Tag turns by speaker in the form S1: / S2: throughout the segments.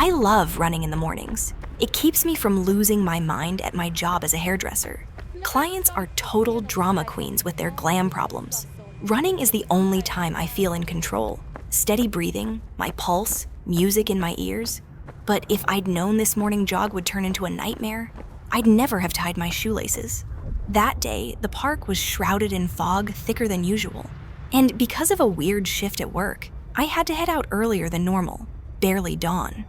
S1: I love running in the mornings. It keeps me from losing my mind at my job as a hairdresser. Clients are total drama queens with their glam problems. Running is the only time I feel in control. Steady breathing, my pulse, music in my ears. But if I'd known this morning jog would turn into a nightmare, I'd never have tied my shoelaces. That day, the park was shrouded in fog thicker than usual. And because of a weird shift at work, I had to head out earlier than normal, barely dawn.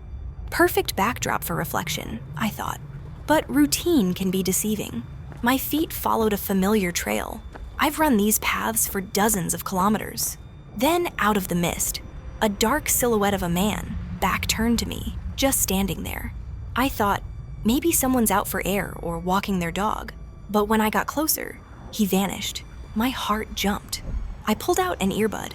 S1: Perfect backdrop for reflection, I thought. But routine can be deceiving. My feet followed a familiar trail. I've run these paths for dozens of kilometers. Then, out of the mist, a dark silhouette of a man, back turned to me, just standing there. I thought, maybe someone's out for air or walking their dog. But when I got closer, he vanished. My heart jumped. I pulled out an earbud.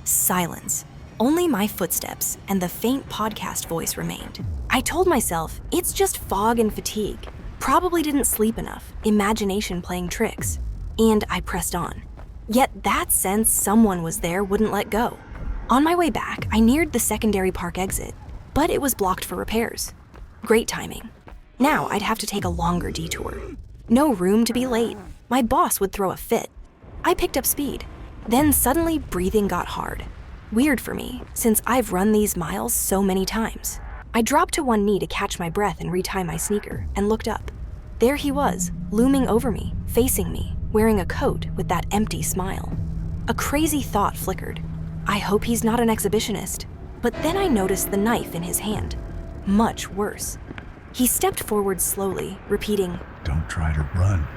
S1: Silence. Only my footsteps and the faint podcast voice remained. I told myself, it's just fog and fatigue. Probably didn't sleep enough, imagination playing tricks. And I pressed on. Yet that sense someone was there wouldn't let go. On my way back, I neared the secondary park exit, but it was blocked for repairs. Great timing. Now I'd have to take a longer detour. No room to be late. My boss would throw a fit. I picked up speed. Then suddenly breathing got hard. Weird for me, since I've run these miles so many times. I dropped to one knee to catch my breath and retie my sneaker, and looked up. There he was, looming over me, facing me, wearing a coat with that empty smile. A crazy thought flickered. I hope he's not an exhibitionist. But then I noticed the knife in his hand. Much worse. He stepped forward slowly, repeating,
S2: "Don't try to run.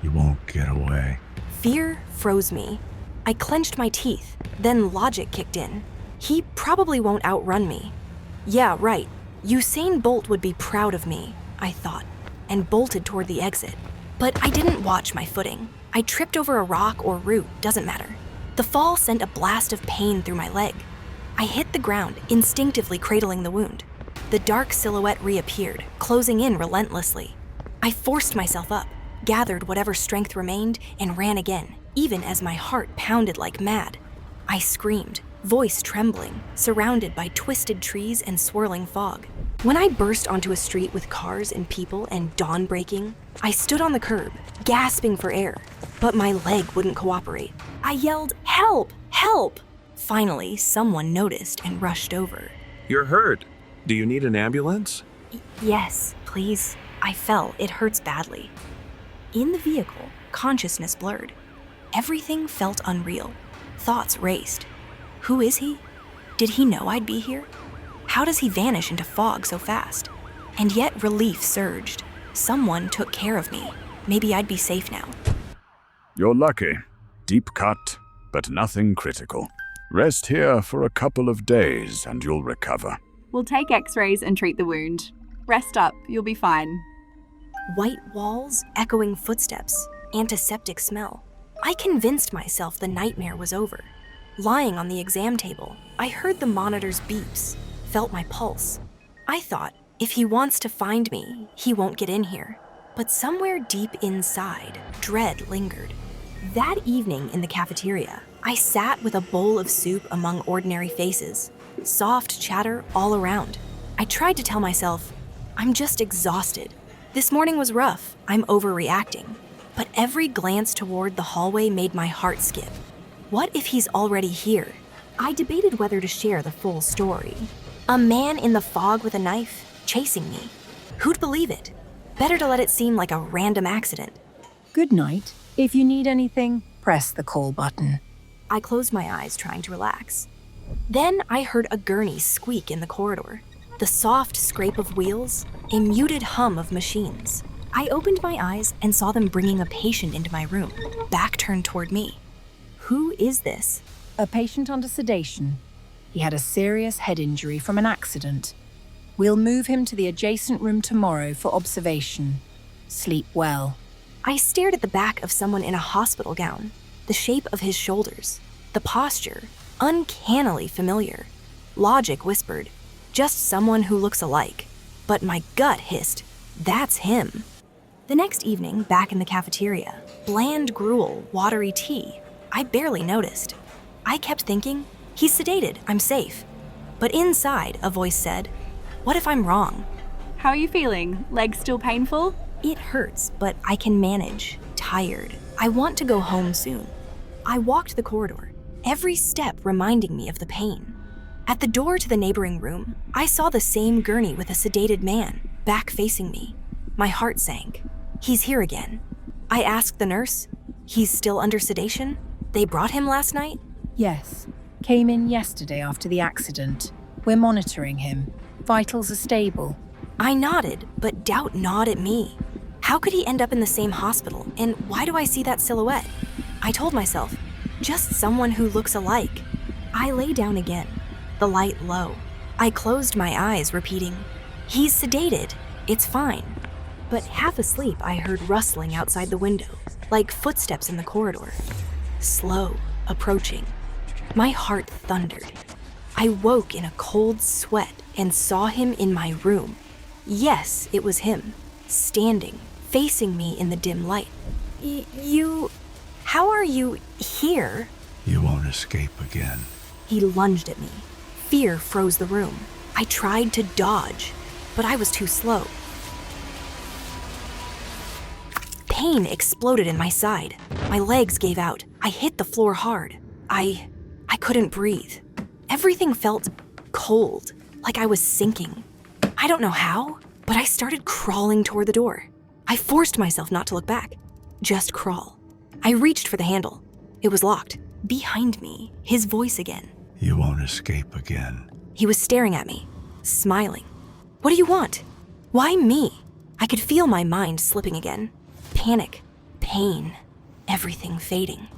S2: You won't get away."
S1: Fear froze me. I clenched my teeth, then logic kicked in. He probably won't outrun me. Yeah, right. Usain Bolt would be proud of me, I thought, and bolted toward the exit. But I didn't watch my footing. I tripped over a rock or root, doesn't matter. The fall sent a blast of pain through my leg. I hit the ground, instinctively cradling the wound. The dark silhouette reappeared, closing in relentlessly. I forced myself up, gathered whatever strength remained, and ran again, even as my heart pounded like mad. I screamed, voice trembling, surrounded by twisted trees and swirling fog. When I burst onto a street with cars and people and dawn breaking, I stood on the curb, gasping for air, but my leg wouldn't cooperate. I yelled, "Help! Help!" Finally, someone noticed and rushed over.
S3: "You're hurt. Do you need an ambulance?"
S1: Yes, please. I fell. It hurts badly. In the vehicle, consciousness blurred. Everything felt unreal. Thoughts raced. Who is he? Did he know I'd be here? How does he vanish into fog so fast? And yet relief surged. Someone took care of me. Maybe I'd be safe now.
S2: You're lucky. Deep cut, but nothing critical. Rest here for a couple of days and you'll recover.
S4: We'll take x-rays and treat the wound. Rest up, you'll be fine.
S1: White walls, echoing footsteps, antiseptic smell. I convinced myself the nightmare was over. Lying on the exam table, I heard the monitor's beeps, felt my pulse. I thought, if he wants to find me, he won't get in here. But somewhere deep inside, dread lingered. That evening in the cafeteria, I sat with a bowl of soup among ordinary faces, soft chatter all around. I tried to tell myself, I'm just exhausted. This morning was rough, I'm overreacting. But every glance toward the hallway made my heart skip. What if he's already here? I debated whether to share the full story. A man in the fog with a knife, chasing me. Who'd believe it? Better to let it seem like a random accident.
S5: Good night. If you need anything, press the call button.
S1: I closed my eyes, trying to relax. Then I heard a gurney squeak in the corridor. The soft scrape of wheels, a muted hum of machines. I opened my eyes and saw them bringing a patient into my room, back turned toward me. Who is this?
S5: A patient under sedation. He had a serious head injury from an accident. We'll move him to the adjacent room tomorrow for observation. Sleep well.
S1: I stared at the back of someone in a hospital gown, the shape of his shoulders, the posture, uncannily familiar. Logic whispered, just someone who looks alike. But my gut hissed, that's him. The next evening, back in the cafeteria, bland gruel, watery tea. I barely noticed. I kept thinking, he's sedated, I'm safe. But inside, a voice said, What if I'm wrong?
S4: How are you feeling? Legs still painful?
S1: It hurts, but I can manage. Tired. I want to go home soon. I walked the corridor, every step reminding me of the pain. At the door to the neighboring room, I saw the same gurney with a sedated man, back facing me. My heart sank. He's here again. I asked the nurse. He's still under sedation? They brought him last night?
S5: Yes. Came in yesterday after the accident. We're monitoring him. Vitals are stable.
S1: I nodded, but doubt gnawed at me. How could he end up in the same hospital, and why do I see that silhouette? I told myself, just someone who looks alike. I lay down again, the light low. I closed my eyes, repeating, he's sedated, it's fine. But half asleep, I heard rustling outside the window, like footsteps in the corridor. Slow, approaching. My heart thundered. I woke in a cold sweat and saw him in my room. Yes, it was him, standing, facing me in the dim light. How are you here?
S6: You won't escape again.
S1: He lunged at me. Fear froze the room. I tried to dodge, but I was too slow. Pain exploded in my side. My legs gave out. I hit the floor hard. I couldn't breathe. Everything felt cold, like I was sinking. I don't know how, but I started crawling toward the door. I forced myself not to look back. Just crawl. I reached for the handle. It was locked. Behind me, his voice again.
S6: You won't escape again.
S1: He was staring at me, smiling. What do you want? Why me? I could feel my mind slipping again. Panic, pain, everything fading.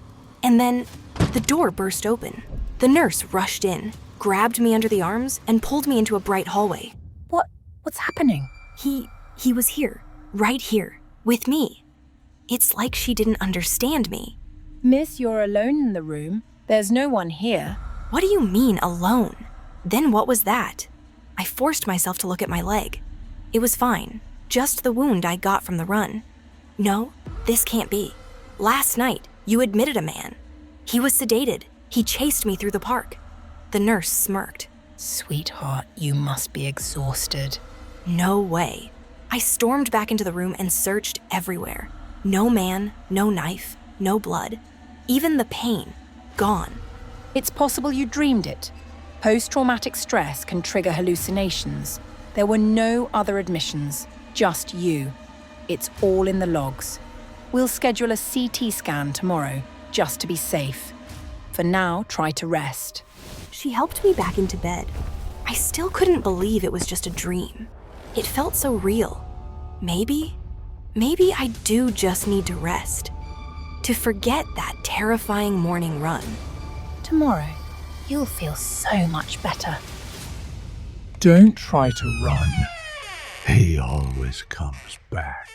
S1: And then the door burst open. The nurse rushed in, grabbed me under the arms, and pulled me into a bright hallway.
S5: What's happening?
S1: He was here, right here, with me. It's like she didn't understand me.
S5: Miss, you're alone in the room. There's no one here.
S1: What do you mean, alone? Then what was that? I forced myself to look at my leg. It was fine, just the wound I got from the run. No, this can't be. Last night, you admitted a man. He was sedated. He chased me through the park. The nurse smirked.
S5: Sweetheart, you must be exhausted.
S1: No way. I stormed back into the room and searched everywhere. No man, no knife, no blood. Even the pain, gone.
S5: It's possible you dreamed it. Post-traumatic stress can trigger hallucinations. There were no other admissions, just you. It's all in the logs. We'll schedule a CT scan tomorrow, just to be safe. For now, try to rest.
S1: She helped me back into bed. I still couldn't believe it was just a dream. It felt so real. Maybe I do just need to rest. To forget that terrifying morning run.
S5: Tomorrow, you'll feel so much better.
S6: Don't try to run. He always comes back.